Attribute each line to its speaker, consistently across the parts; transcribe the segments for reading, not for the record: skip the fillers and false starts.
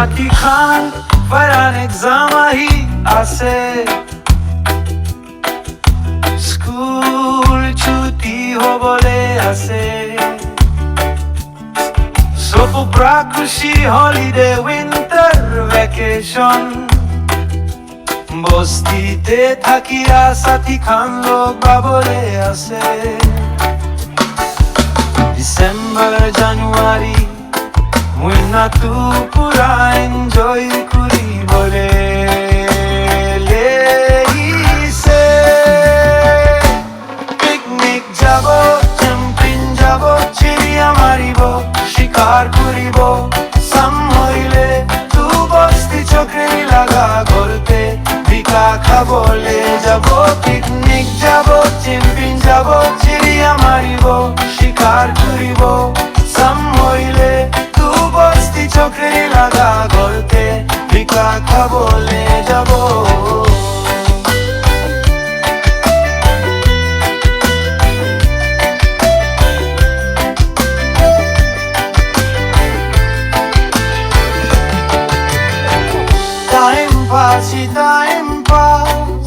Speaker 1: সাথী খান Farhan exam আহি আছে school ছুটি হবলে আছে সব পুরা খুশি হলিডে উইন্টার ভ্যাকেশন বস্তিতে থাকিয়া সাথী খান লোক বাবলে আছে ডিসেম্বর জানুয়ারি মহিনা তু পুরা এনজয় করি বলে লেইছে পিকনিক যাব ক্যাম্পিং যাব চিড়িয়া মারিব শিকার করিব সাম হইলে তু বস্তি চোখে লাগা করতে ভিকা খাবলে যাব পিকনিক যাব ক্যাম্পিং যাব চিড়িয়া মারিব শিকার করিব সাম হইলে তু বস্তি চোখে লাগা করতে ভিকা খাবলে যাব টাইম পাস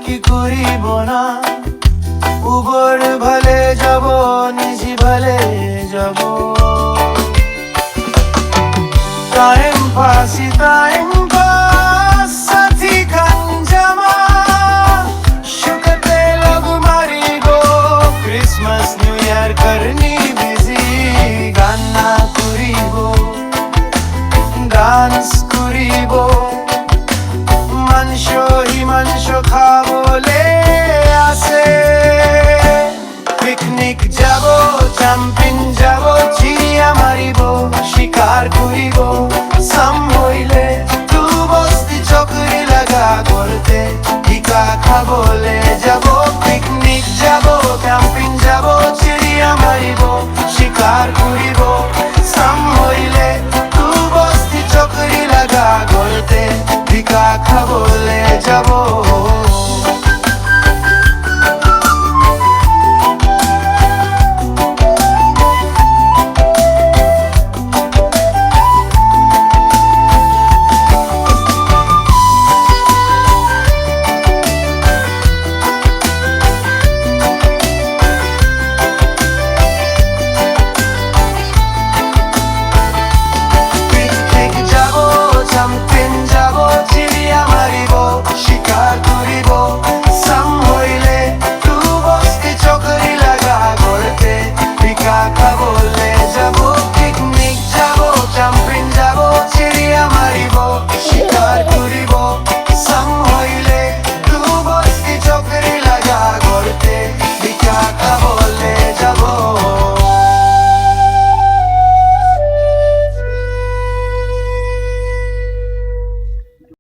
Speaker 1: কি করিব না উবর ভালে যাব নিজি ভালে যাব টাইম পাস সাথী খান জামা শুকতে লগ মারিব ক্রিসমাস নিউ ইয়ার করনি বিজি গানা করিব ডান্স করিব মাংস খাবলে আছে পিকনিক যাব ক্যাম্পিং যাব চিড়িয়া মারিব শিকার করিব সাম হইলে তু বস্তি চকরি লাগা করতে ভিকা খাবলে যাব